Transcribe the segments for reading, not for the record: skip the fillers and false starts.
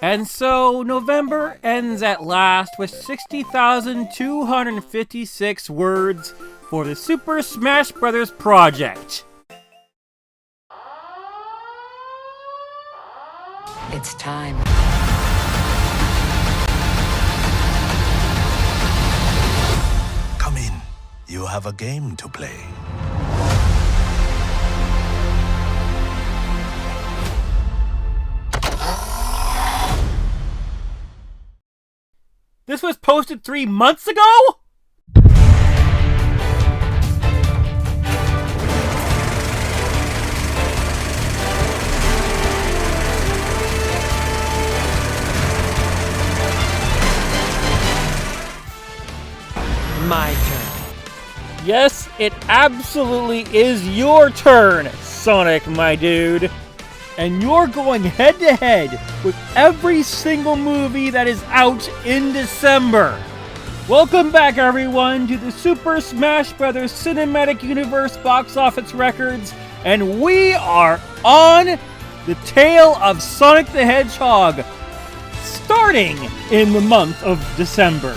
And so November ends at last with 60,256 words for the Super Smash Bros. Project. It's time. Come in. You have a game to play. This was posted 3 months ago? My turn. Yes, it absolutely is your turn, Sonic, my dude. And you're going head-to-head with every single movie that is out in December. Welcome back, everyone, to the Super Smash Bros. Cinematic Universe Box Office Records, and we are on the tale of Sonic the Hedgehog, starting in the month of December.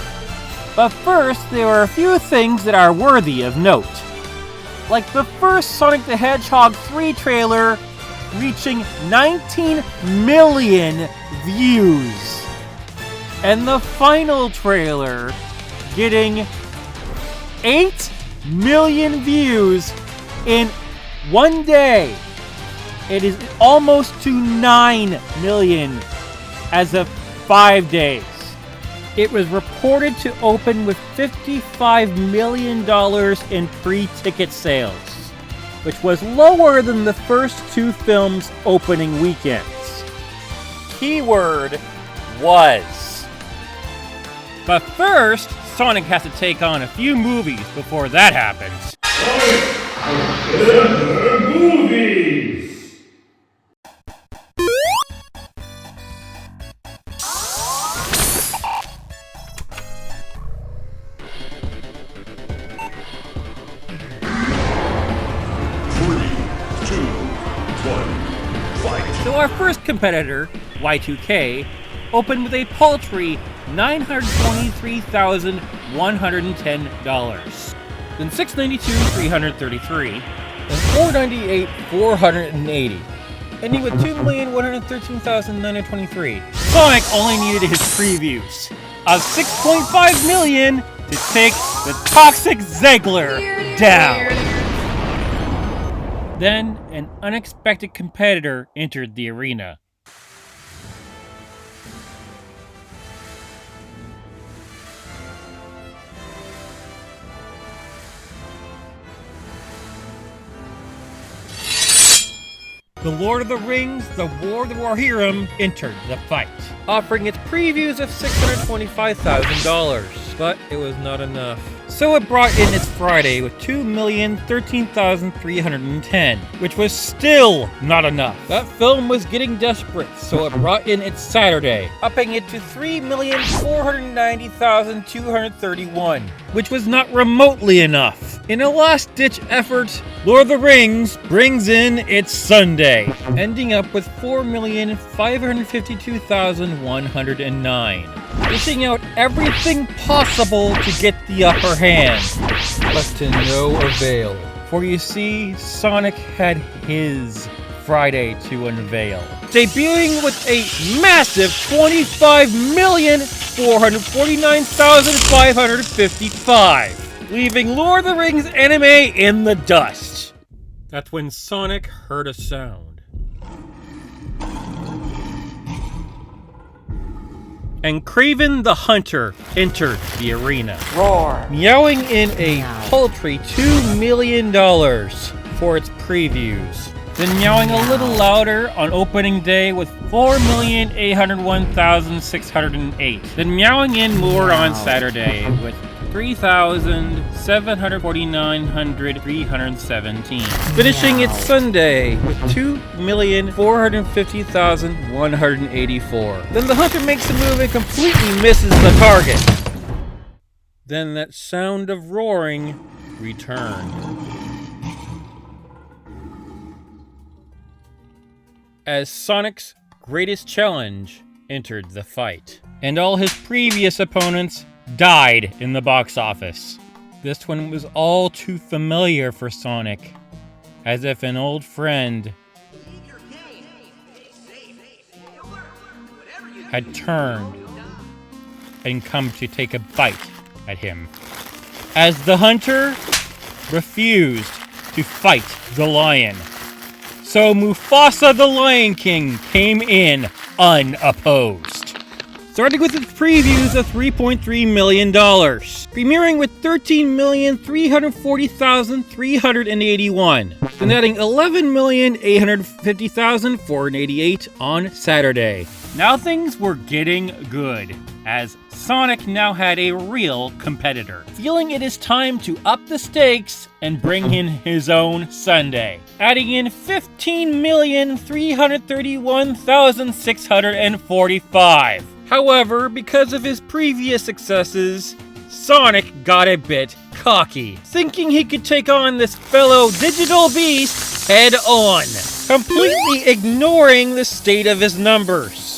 But first, there are a few things that are worthy of note. Like the first Sonic the Hedgehog 3 trailer reaching 19 million views. And the final trailer getting 8 million views in one day. It is almost to 9 million as of 5 days. It was reported to open with $55 million in pre-ticket sales, which was lower than the first two films' opening weekends. Keyword was. But first, Sonic has to take on a few movies before that happens. Movies! So our first competitor, Y2K, opened with a paltry $923,110, then $692,333, and $498,480, ending with $2,113,923. Sonic only needed his previews of $6.5 million to take the toxic Ziegler down. Then, an unexpected competitor entered the arena. The Lord of the Rings, The War of the Rohirrim entered the fight, offering its previews of $625,000, but it was not enough. So it brought in its Friday with $2,013,310, which was still not enough. That film was getting desperate, so it brought in its Saturday, upping it to $3,490,231, which was not remotely enough. In a last-ditch effort, Lord of the Rings brings in its Sunday, ending up with $4,552,109. Dishing out everything possible to get the upper hand, but to no avail. For you see, Sonic had his Friday to unveil, debuting with a massive $25,449,555, leaving Lord of the Rings anime in the dust. That's when Sonic heard a sound. And Kraven the Hunter entered the arena, Roar. meowing in a paltry $2 million for its previews, then meowing a little louder on opening day with $4,801,608, then meowing in more on Saturday with $3,749,317, finishing its Sunday with $2,450,184. Then the hunter makes a move and completely misses the target. Then that sound of roaring returned. As Sonic's greatest challenge entered the fight, and all his previous opponents died in the box office. This one was all too familiar for Sonic, as if an old friend had turned and come to take a bite at him, as the hunter refused to fight the lion. So Mufasa the Lion King came in unopposed, starting with its previews of $3.3 million, premiering with 13,340,381, and adding 11,850,488 on Saturday. Now things were getting good, as Sonic now had a real competitor, feeling it is time to up the stakes and bring in his own Sunday, adding in 15,331,645. However, because of his previous successes, Sonic got a bit cocky, thinking he could take on this fellow digital beast head on, completely ignoring the state of his numbers.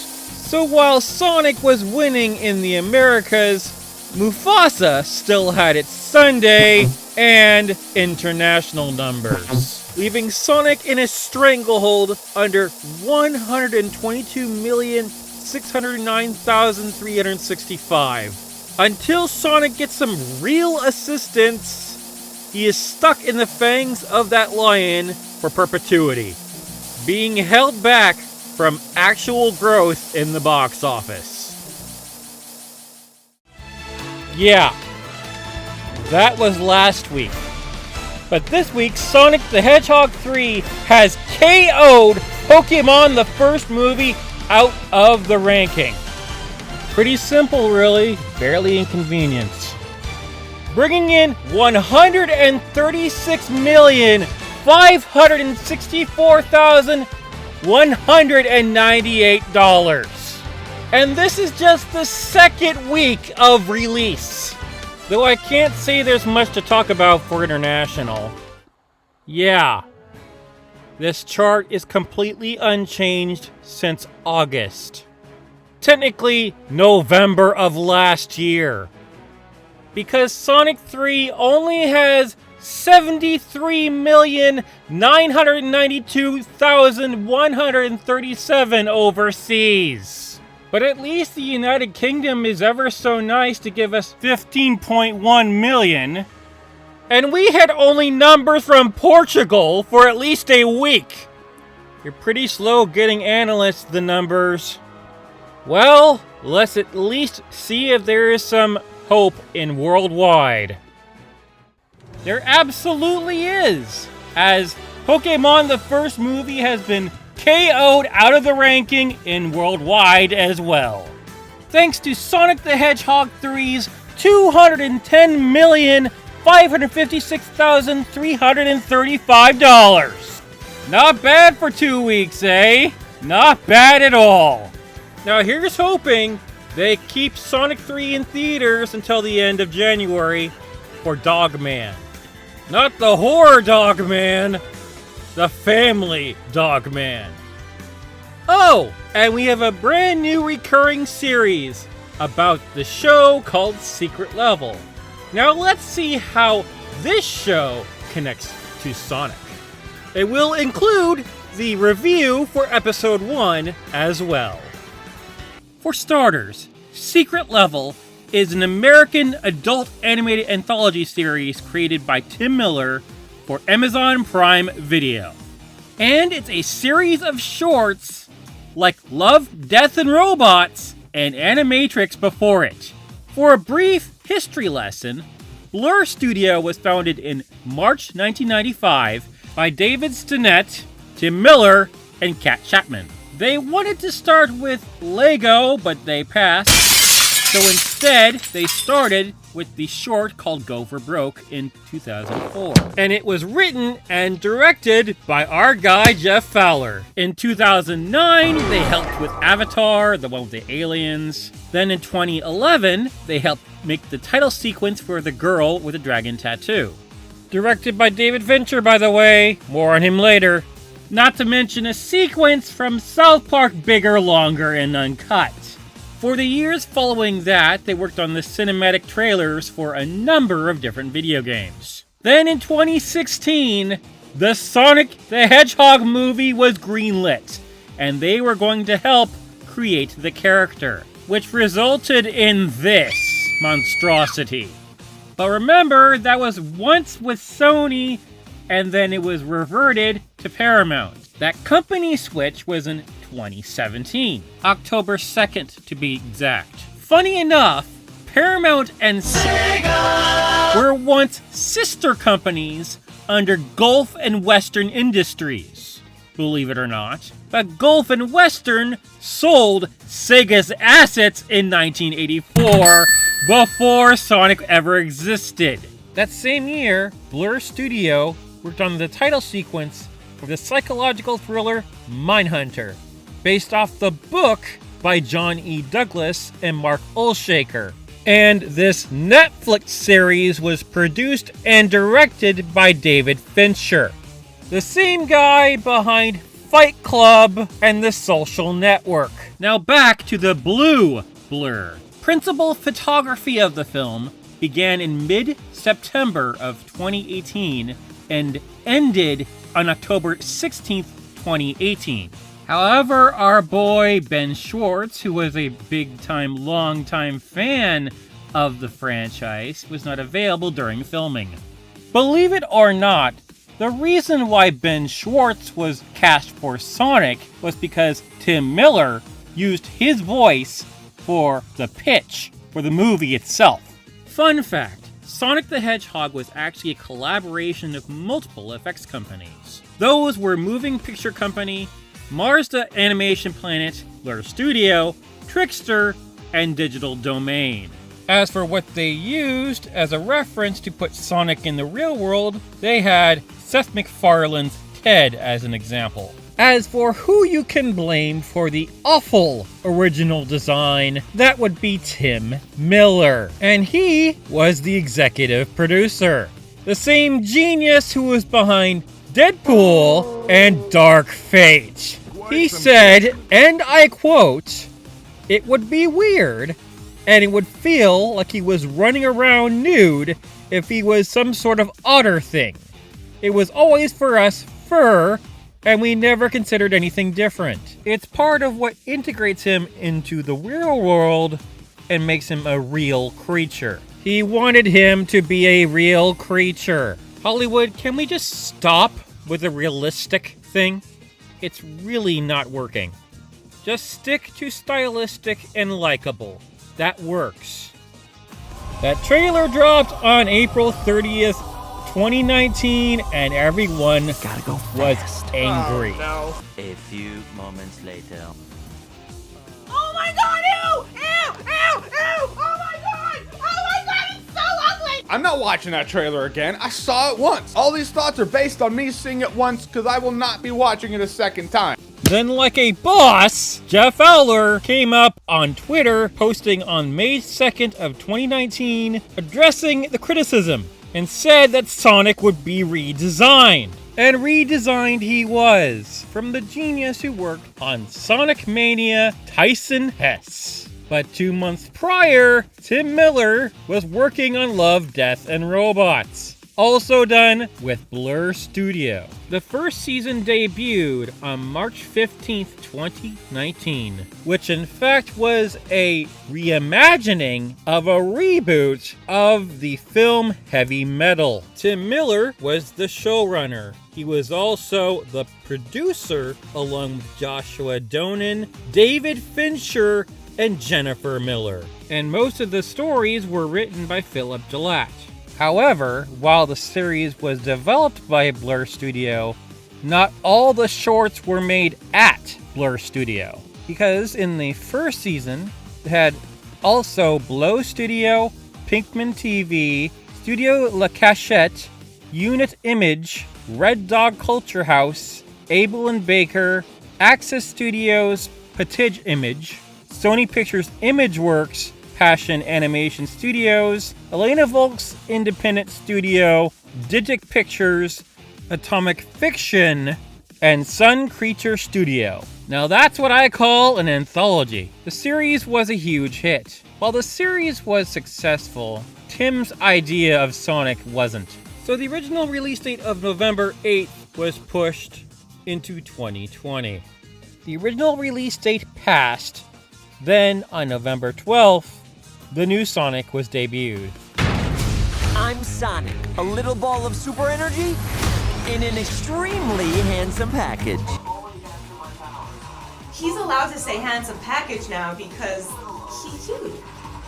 So while Sonic was winning in the Americas, Mufasa still had its Sunday and international numbers, leaving Sonic in a stranglehold under 122,609,365. Until Sonic gets some real assistance, he is stuck in the fangs of that lion for perpetuity, being held back from actual growth in the box office. Yeah, that was last week. But this week, Sonic the Hedgehog 3 has KO'd Pokémon the first movie out of the ranking. Pretty simple, really. Barely inconvenience. Bringing in $136,564,198. And this is just the second week of release. Though I can't say there's much to talk about for international. Yeah. This chart is completely unchanged since August. Technically, November of last year. Because Sonic 3 only has 73,992,137 overseas. But at least the United Kingdom is ever so nice to give us 15.1 million. And we had only numbers from Portugal for at least a week. You're pretty slow getting analysts the numbers. Well, let's at least see if there is some hope in worldwide. There absolutely is, as Pokémon the first movie has been KO'd out of the ranking in worldwide as well, thanks to Sonic the Hedgehog 3's $210,556,335. Not bad for 2 weeks, eh? Not bad at all. Now here's hoping they keep Sonic 3 in theaters until the end of January for Dogman. Not the horror Dogman, the family Dogman. Oh, and we have a brand new recurring series about the show called Secret Level. Now let's see how this show connects to Sonic. It will include the review for episode 1 as well. For starters, Secret Level is an American adult animated anthology series created by Tim Miller for Amazon Prime Video. And it's a series of shorts like Love, Death, and Robots and Animatrix before it. For a brief history lesson, Blur Studio was founded in March 1995 by David Stinnett, Tim Miller, and Kat Chapman. They wanted to start with Lego, but they passed. So instead, they started with the short called Go for Broke in 2004. And it was written and directed by our guy, Jeff Fowler. In 2009, they helped with Avatar, the one with the aliens. Then in 2011, they helped make the title sequence for The Girl with a Dragon Tattoo. Directed by David Fincher, by the way. More on him later. Not to mention a sequence from South Park Bigger, Longer, and Uncut. For the years following that, they worked on the cinematic trailers for a number of different video games. Then in 2016, the Sonic the Hedgehog movie was greenlit, and they were going to help create the character, which resulted in this monstrosity. But remember, that was once with Sony, and then it was reverted to Paramount. That company switch was in 2017, October 2nd to be exact. Funny enough, Paramount and Sega were once sister companies under Gulf and Western Industries, believe it or not. But Gulf and Western sold Sega's assets in 1984 before Sonic ever existed. That same year, Blur Studio worked on the title sequence for the psychological thriller Mindhunter, based off the book by John E. Douglas and Mark Olshaker. And this Netflix series was produced and directed by David Fincher, the same guy behind Fight Club and The Social Network. Now back to the blue Blur. Principal photography of the film began in mid-September of 2018 and ended on October 16th, 2018. However, our boy Ben Schwartz, who was a big-time, long-time fan of the franchise, was not available during filming. Believe it or not, the reason why Ben Schwartz was cast for Sonic was because Tim Miller used his voice for the pitch for the movie itself. Fun fact, Sonic the Hedgehog was actually a collaboration of multiple effects companies. Those were Moving Picture Company, Marsda Animation Planet, Blur Studio, Trickster, and Digital Domain. As for what they used as a reference to put Sonic in the real world, they had Seth MacFarlane's Ted as an example. As for who you can blame for the awful original design, that would be Tim Miller. And he was the executive producer. The same genius who was behind Deadpool and Dark Fate. He said, and I quote, "It would be weird, and it would feel like he was running around nude if he was some sort of otter thing. It was always for us fur, and we never considered anything different. It's part of what integrates him into the real world and makes him a real creature. He wanted him to be a real creature. Hollywood, can we just stop with the realistic thing? It's really not working. Just stick to stylistic and likable. That works." That trailer dropped on April 30th, 2019, and everyone was angry. Oh, no. A few moments later. Oh my god, ew! Ew! Ew! Ew! Oh my god! Oh my god, it's so ugly! I'm not watching that trailer again. I saw it once. All these thoughts are based on me seeing it once because I will not be watching it a second time. Then, like a boss, Jeff Fowler came up on Twitter, posting on May 2nd of 2019, addressing the criticism, and said that Sonic would be redesigned. And redesigned he was, from the genius who worked on Sonic Mania, Tyson Hesse. But 2 months prior, Tim Miller was working on Love, Death, and Robots, also done with Blur Studio. The first season debuted on March 15th, 2019, which in fact was a reimagining of a reboot of the film Heavy Metal. Tim Miller was the showrunner. He was also the producer, along with Joshua Donen, David Fincher, and Jennifer Miller. And most of the stories were written by Philip Gillette. However, while the series was developed by Blur Studio, not all the shorts were made at Blur Studio, because in the first season, it had also Blow Studio, Pinkman TV, Studio La Cachette, Unit Image, Red Dog Culture House, Abel and Baker, Access Studios, Patige Image, Sony Pictures Imageworks, Passion Animation Studios, Elena Volk's Independent Studio, Digic Pictures, Atomic Fiction, and Sun Creature Studio. Now that's what I call an anthology. The series was a huge hit. While the series was successful, Tim's idea of Sonic wasn't. So the original release date of November 8th was pushed into 2020. The original release date passed, then on November 12th, the new Sonic was debuted. I'm Sonic, a little ball of super energy in an extremely handsome package. He's allowed to say handsome package now because he's huge.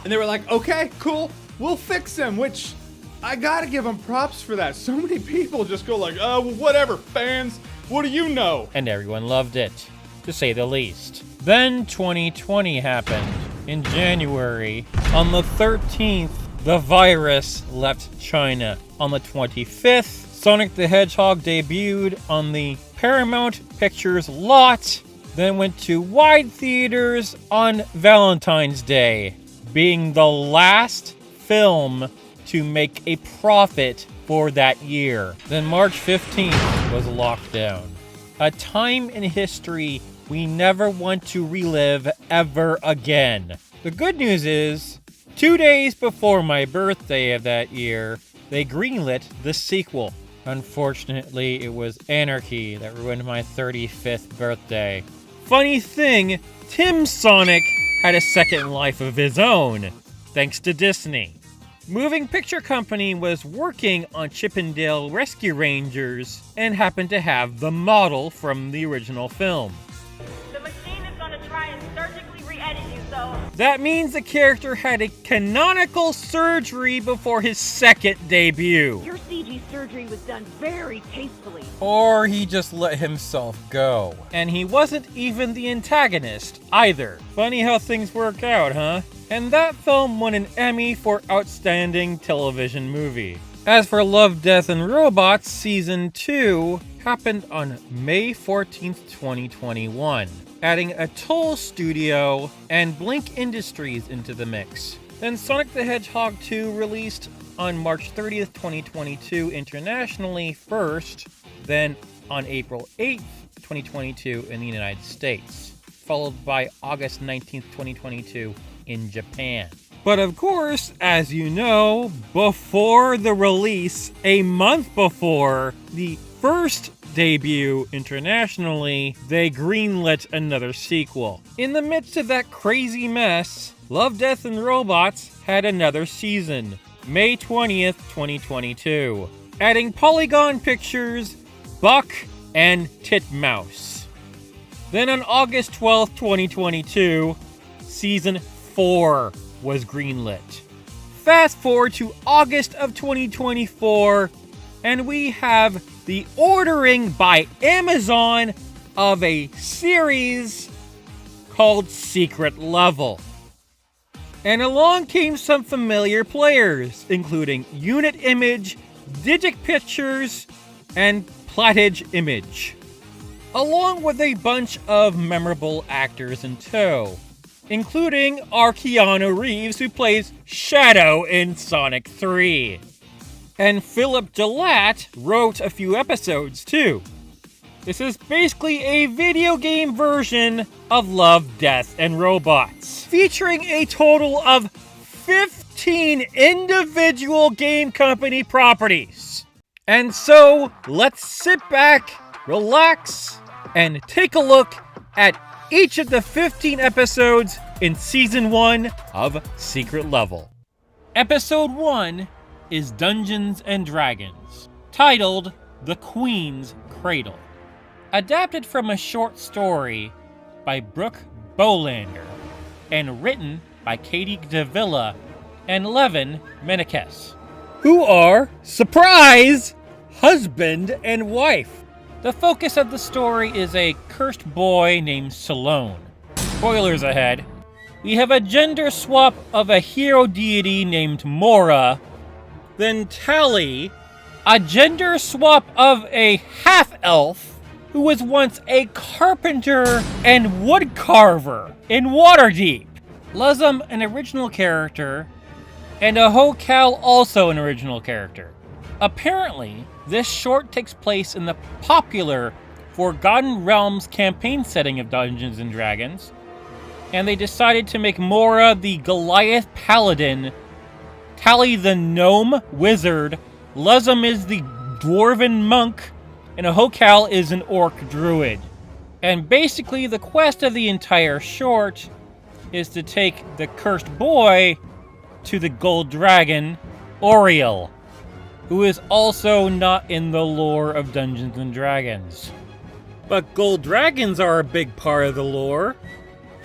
And they were like, okay, cool, we'll fix him, which I gotta give him props for that. So many people just go like, oh, well, whatever, fans, what do you know? And everyone loved it, to say the least. Then 2020 happened. In January, on the 13th, the virus left China. On the 25th, Sonic the Hedgehog debuted on the Paramount Pictures lot, then went to wide theaters on Valentine's Day, being the last film to make a profit for that year. Then March 15th was lockdown. A time in history we never want to relive ever again. The good news is, 2 days before my birthday of that year, they greenlit the sequel. Unfortunately, it was Anarchy that ruined my 35th birthday. Funny thing, Tim Sonic had a second life of his own, thanks to Disney. Moving Picture Company was working on Chippendale Rescue Rangers and happened to have the model from the original film. The machine is going to try and surgically re-edit you, so... That means the character had a canonical surgery before his second debut. Your CG surgery was done very tastefully. Or he just let himself go. And he wasn't even the antagonist either. Funny how things work out, huh? And that film won an Emmy for Outstanding Television Movie. As for Love, Death, and Robots, Season 2 happened on May 14th, 2021, adding Atoll Studio and Blink Industries into the mix. Then Sonic the Hedgehog 2 released on March 30th, 2022 internationally first, then on April 8th, 2022 in the United States, followed by August 19th, 2022 in Japan. But of course, as you know, before the release, a month before the first debut internationally, they greenlit another sequel. In the midst of that crazy mess, Love, Death, and Robots had another season, May 20th, 2022, adding Polygon Pictures, Buck, and Titmouse. Then on August 12th, 2022, Season 4 was greenlit. Fast forward to August of 2024, and we have the ordering by Amazon of a series called Secret Level. And along came some familiar players, including Unit Image, Digic Pictures, and Platage Image, along with a bunch of memorable actors in tow, including our Keanu Reeves, who plays Shadow in Sonic 3. And Philip Gillette wrote a few episodes too. This is basically a video game version of Love, Death, and Robots, featuring a total of 15 individual game company properties. And so, let's sit back, relax, and take a look at each of the 15 episodes in Season 1 of Secret Level. Episode 1 is Dungeons and Dragons, titled The Queen's Cradle. Adapted from a short story by Brooke Bolander and written by Katie Davila and Levin Menekes, who are, surprise, husband and wife. The focus of the story is a cursed boy named Salone. Spoilers ahead. We have a gender swap of a hero deity named Mora, then Tally, a gender swap of a half-elf who was once a carpenter and wood carver in Waterdeep, Luzum, an original character, and a Hokal, also an original character. Apparently, this short takes place in the popular Forgotten Realms campaign setting of Dungeons & Dragons, and they decided to make Mora the Goliath Paladin, Tally the Gnome Wizard, Lezum is the Dwarven Monk, and Ahokal is an Orc Druid. And basically the quest of the entire short is to take the cursed boy to the gold dragon, Oriel, who is also not in the lore of Dungeons & Dragons. But gold dragons are a big part of the lore.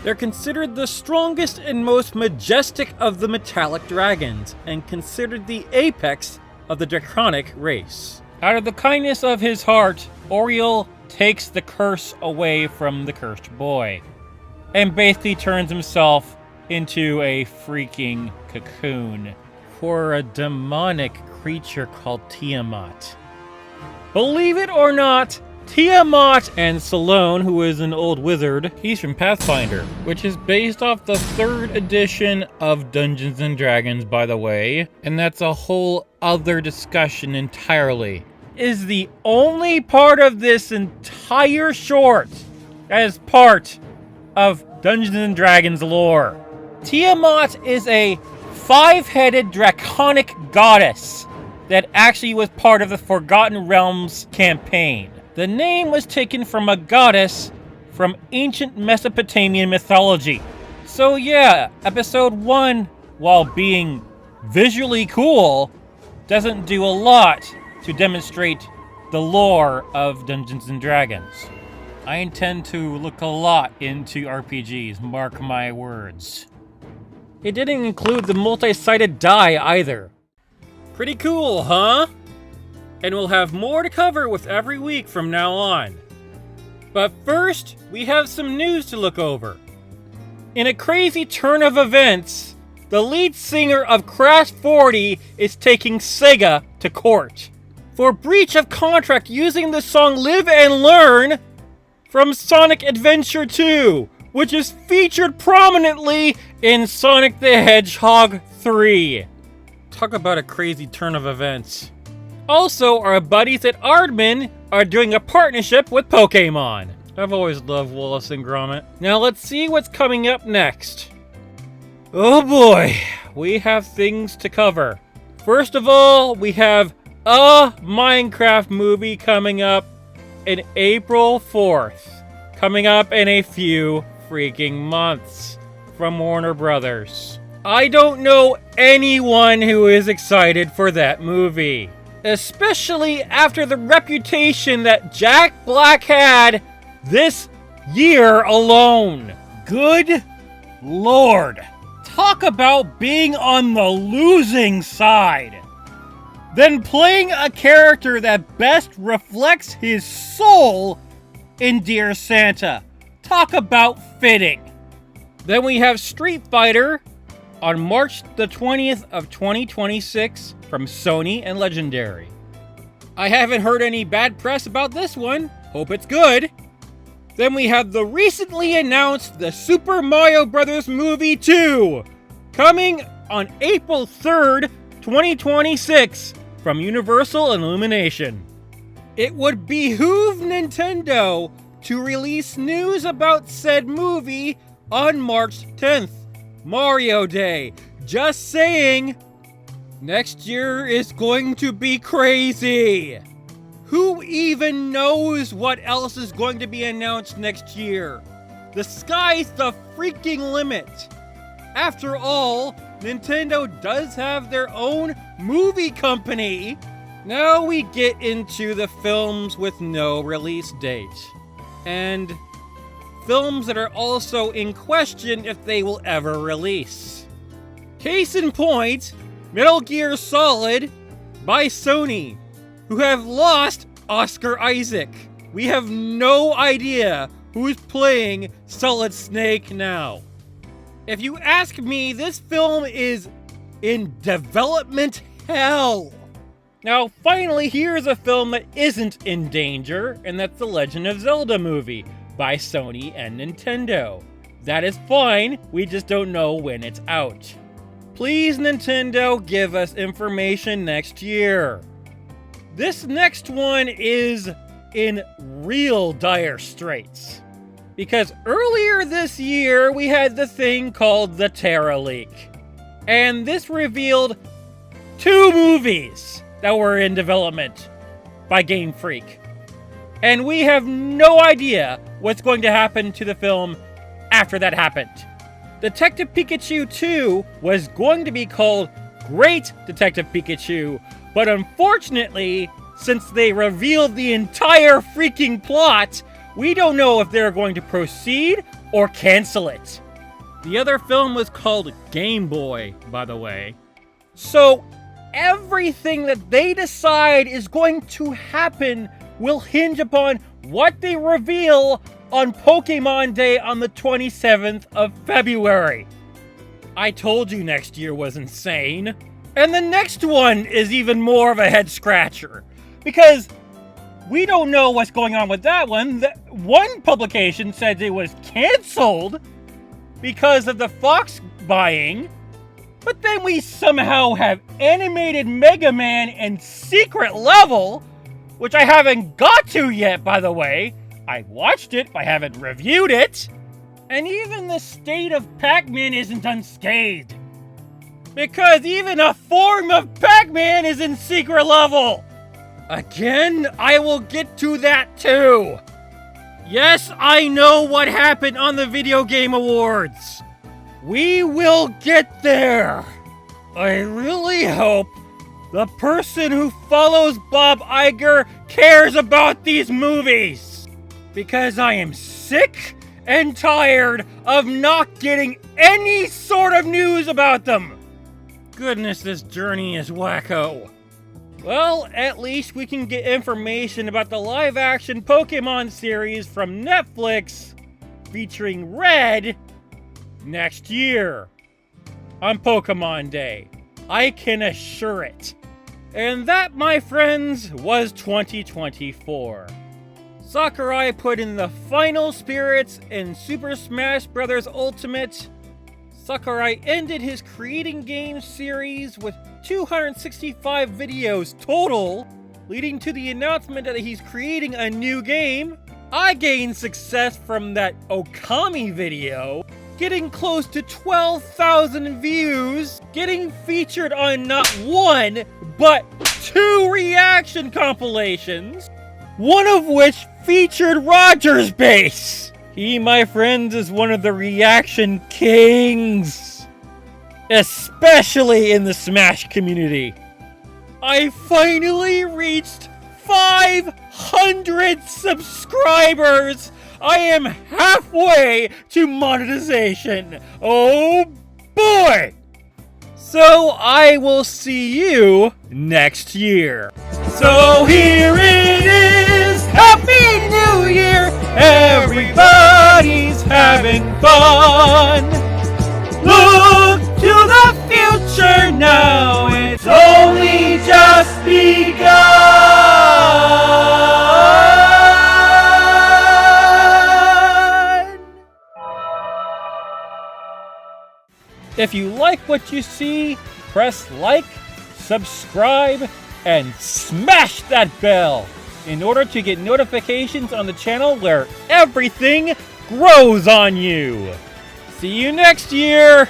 They're considered the strongest and most majestic of the metallic dragons, and considered the apex of the draconic race. Out of the kindness of his heart, Oriel takes the curse away from the cursed boy, and basically turns himself into a freaking cocoon for a demonic creature called Tiamat. Believe it or not, Tiamat and Salone, who is an old wizard, he's from Pathfinder, which is based off the 3rd edition of Dungeons & Dragons, by the way, and that's a whole other discussion entirely, is the only part of this entire short as part of Dungeons & Dragons lore. Tiamat is a 5-headed draconic goddess that actually was part of the Forgotten Realms campaign. The name was taken from a goddess from ancient Mesopotamian mythology. So yeah, episode 1, while being visually cool, doesn't do a lot to demonstrate the lore of Dungeons & Dragons. I intend to look a lot into RPGs, mark my words. It didn't include the multi-sided die either. Pretty cool, huh? And we'll have more to cover with every week from now on. But first, we have some news to look over. In a crazy turn of events, the lead singer of Crash 40 is taking Sega to court for breach of contract using the song Live and Learn from Sonic Adventure 2, which is featured prominently in Sonic the Hedgehog 3. Talk about a crazy turn of events. Also, our buddies at Aardman are doing a partnership with Pokemon. I've always loved Wallace and Gromit. Now let's see what's coming up next. Oh boy, we have things to cover. First of all, we have a Minecraft movie coming up in April 4th. Coming up in a few freaking months from Warner Brothers. I don't know anyone who is excited for that movie. Especially after the reputation that Jack Black had this year alone. Good Lord. Talk about being on the losing side. Then playing a character that best reflects his soul in Dear Santa. Talk about fitting. Then we have Street Fighter on March the 20th of 2026 from Sony and Legendary. I haven't heard any bad press about this one. Hope it's good. Then we have the recently announced The Super Mario Bros. Movie 2, coming on April 3rd, 2026 from Universal and Illumination. It would behoove Nintendo to release news about said movie on March 10th, Mario Day. Just saying. Next year is going to be crazy. Who even knows what else is going to be announced next year? The sky's the freaking limit. After all, Nintendo does have their own movie company. Now we get into the films with no release date. And films that are also in question if they will ever release. Case in point, Metal Gear Solid by Sony, who have lost Oscar Isaac. We have no idea who's playing Solid Snake now. If you ask me, this film is in development hell. Now, finally, here's a film that isn't in danger, and that's the Legend of Zelda movie by Sony and Nintendo. That is fine, we just don't know when it's out. Please, Nintendo, give us information next year. This next one is in real dire straits. Because earlier this year, we had the thing called the Terra Leak. And this revealed 2 movies that were in development by Game Freak. And we have no idea what's going to happen to the film after that happened. Detective Pikachu 2 was going to be called Great Detective Pikachu, but unfortunately, since they revealed the entire freaking plot, we don't know if they're going to proceed or cancel it. The other film was called Game Boy, by the way. So everything that they decide is going to happen will hinge upon what they reveal on Pokemon Day on the 27th of February. I told you next year was insane. And the next one is even more of a head scratcher. Because we don't know what's going on with that one. One publication said it was canceled because of the Fox buying. But then we somehow have animated Mega Man and Secret Level, which I haven't got to yet, by the way. I watched it, but I haven't reviewed it. And even the state of Pac-Man isn't unscathed. Because even a form of Pac-Man is in Secret Level. Again, I will get to that too. Yes, I know what happened on the Video Game Awards. We will get there. I really hope the person who follows Bob Iger cares about these movies. Because I am sick and tired of not getting any sort of news about them. Goodness, this journey is wacko. Well, at least we can get information about the live-action Pokemon series from Netflix featuring Red next year on Pokemon Day. I can assure it. And that, my friends, was 2024. Sakurai put in the final spirits in Super Smash Bros. Ultimate. Sakurai ended his Creating Games series with 265 videos total, leading to the announcement that he's creating a new game. I gained success from that Okami video, getting close to 12,000 views, getting featured on not one, but 2 reaction compilations, one of which featured Roger's bass. He, my friends, is one of the reaction kings, especially in the Smash community. I finally reached 500 subscribers. I am halfway to monetization. Oh boy! So I will see you next year. So here it is, Happy New Year! Everybody's having fun. Look to the future now, it's only just begun. If you like what you see, press like, subscribe, and smash that bell in order to get notifications on the channel where everything grows on you. See you next year!